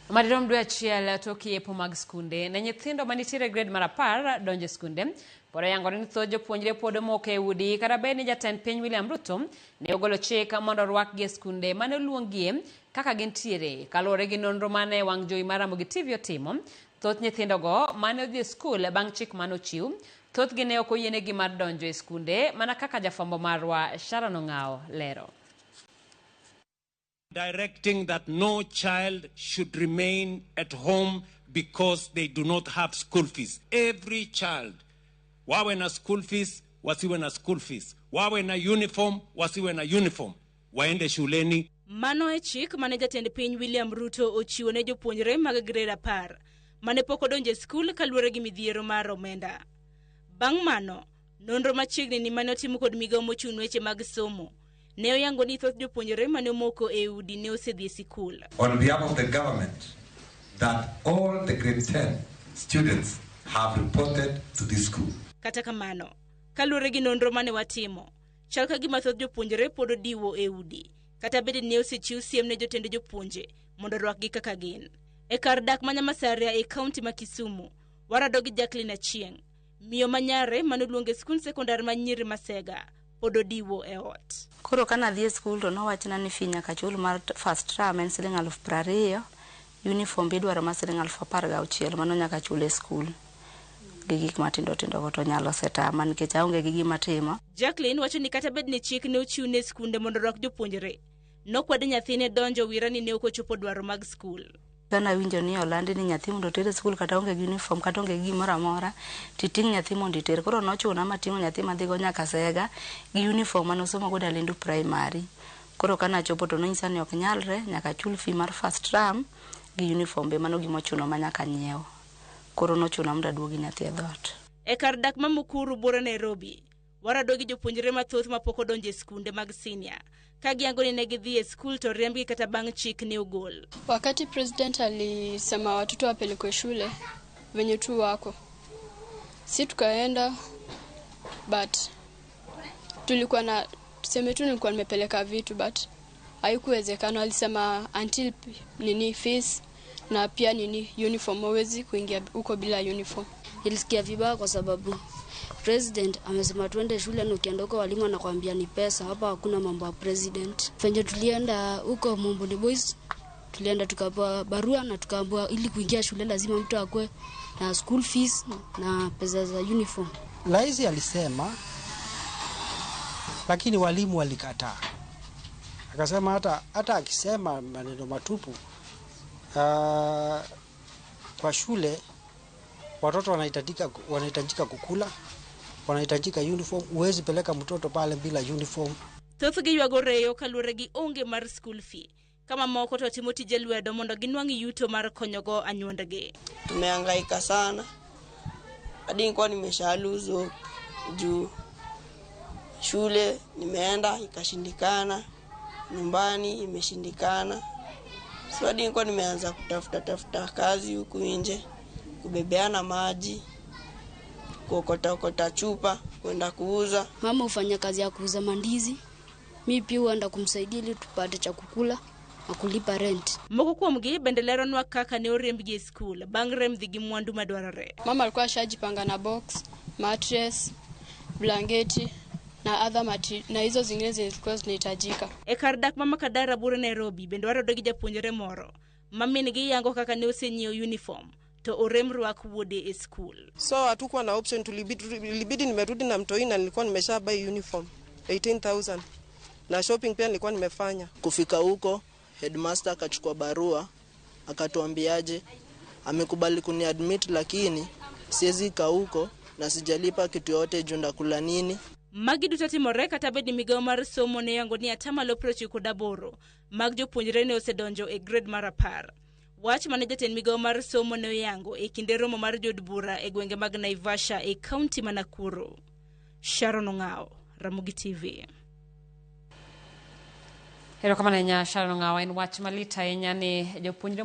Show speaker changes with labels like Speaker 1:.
Speaker 1: Madirom dwe achiel toki e mag skunde ne nyithindo manitiere grade mar 10 donjo skunde. Pore yango ni thoth jopuonjre pod moko e udi kata bed ni jatend piny William Ruto ne ogolo chik mondo orwakgi e skunde mane oluongie kaka gintiere kaluwore gi nonro mane wang' jowi mar Ramogi TV otimo. Thoth nyithindogo mane odhi e skul bang' chik mane ochiw, thothgi ne ok oyienegi mar donjo e skunde mana kaka jafwambo marwa Sharon Ong'ao lero.
Speaker 2: Directing that no child should remain at home because they do not have school fees. Every child, wawe na school fees, wasiwe na school fees. Wawe na uniform, wasiwe na uniform. Waende shuleni.
Speaker 3: Mano e chik mane jatend piny William Ruto ochiwo ne jopuonjre mag grade 10 mane pok odonjo e skul kaluwore gi midhiero mar omenda. Bang' mano, nonro machiegni ni mane otimo kod migawo mochung' weche mag somo ne oyango ni thoth jopuonjre mane omoko e udi ne osedhi e sikul.
Speaker 4: On behalf of the government, that all the grade 10 students have reported to this school.
Speaker 3: Kata kamano, kaluwore gi nonro mane watimo, chal ka gima thoth jopuonjre pod odiwo e udi, kata bed ni osechiw siem ne jotend jopuonje mondo orwakgi kaka gin. E kar dak ma Nyamasaria e kaunti ma Kisumu, warado gi Jacqueline Achieng', miyo manyare mane oluonge skul sekondar ma Nyiri Masega pod odiwo e ot.
Speaker 5: Koro kana dhi e skul to nowachna ni fi nyaka chul mar first term en siling 20,000, uniform bidwaro mar siling 16,000 mano nyaka chul e skul. Gi gik matindo go to nyalo setama nikech aonge gi gima timo.
Speaker 3: Jacqueline wacho ni kata bed ni chik ne ochiw ne skunde mondo orwak jopuonjre, nokwed nyathine donjo wira ni ne ok ochopo dwaro mag skul.
Speaker 5: Kana winjo ni olandi ni nyathi mondo tere skul kata onge gi uniform kata onge gi gimoro amora, titing nyathi mondo iter. Koro nochuna matingo nyathi madhigo nyaka Sega gi uniform manosomo go Dalindu primary. Koro kana chopo to nonyisa ni ok nyalre, nyaka chul fi mar first term gi uniform be mano gimochuno ma nyaka nyiew. Koro nochuna mondo aduogi nyathi e dhot.
Speaker 3: E kar dak ma Mukuru Bura Nairobi, warado gi jopuonjre mathoth mapok odonjo e skunde mag senior. Kagiango ni negidhi e skul to riembgi kata bang' chik ne ogol.
Speaker 6: Wakati president alisema watoto wapelekwe shule venye tu wako, si tukaenda, but tulikuwa na tuseme tu nilikuwa nimepeleka vitu but haikuwezekana. Alisema until nini fees na pia nini uniform, hawezi kuingia huko bila uniform.
Speaker 7: Ilisikia vibaya kwa sababu president amesema tuende shule na ukienda huko walimu anakuambia ni pesa. Hapa hakuna mambo ya president. Fenye tulienda huko Mumbuni Boys, tulienda tukapewa barua na tukaambiwa ili kuingia shule lazima mtu akwe na school fees na pesa za uniform.
Speaker 8: Rais alisema, lakini walimu walikataa. Akasema hata akisema maneno matupu, kwa shule watoto wanahitajika kukula, wanahitajika uniform. Uwezi peleka mtoto pale bila uniform.
Speaker 3: Thoth gi ywago reyo kaluwore gi onge mar school fee. Kama moko to timo tije lwedo mondo ginwang'i yuto mar konyogo anyuondegi.
Speaker 9: Tumehangaika sana. Hadi nilikuwa nimeshaluzo juu shule nimeenda ikashindikana, nyumbani imeshindikana. So hadi nilikuwa nimeanza kutafuta kazi huku nje, kubebeana maji, kuokota chupa, kwenda kuuza.
Speaker 7: Mama hufanya kazi ya kuuza mandizi. Mimi pia huenda kumsaidia ili tupate cha kukula na kulipa rent.
Speaker 3: Moko kuomgi bendelero nwa kaka ne oriembgi e skul bang' remdhi gi mwandu madwarore.
Speaker 6: Mama alikuwa ashajipanga na box, mattress, blanketi na na hizo zingine zilikuwa zinahitajika.
Speaker 3: E kar dak mama Kadara Bura Nairobi bende warado gi japuonjre moro mamin gi yango kaka ne osenyiewo uniform to orem rwak wuode e skul.
Speaker 9: So hatukuwa na option, tulibidi nimerudi na mtoi na nilikuwa nimesha buy uniform 18,000 na shopping pia nilikuwa nimefanya.
Speaker 10: Kufika huko headmaster akachukua barua akatuambiaje amekubali kuniadmit, lakini siwezi kaa huko na sijalipa kitu yote juu ndakula nini.
Speaker 3: Magi duto timore kata bed ni migawo mar somo ne yango ni 98% mag jopuonjre ne osedonjo e grade mar 10. Wach mane jatend migawo mar somo ne oyango e kinde romo mar jod bura e gwenge mag Naivasha e kaunti ma Nakuru. Sharon Ong'ao, Ramogi TV.
Speaker 1: Erokamano ahinya Sharon Ong'ao, en wach malita ahinya ni jopuonjre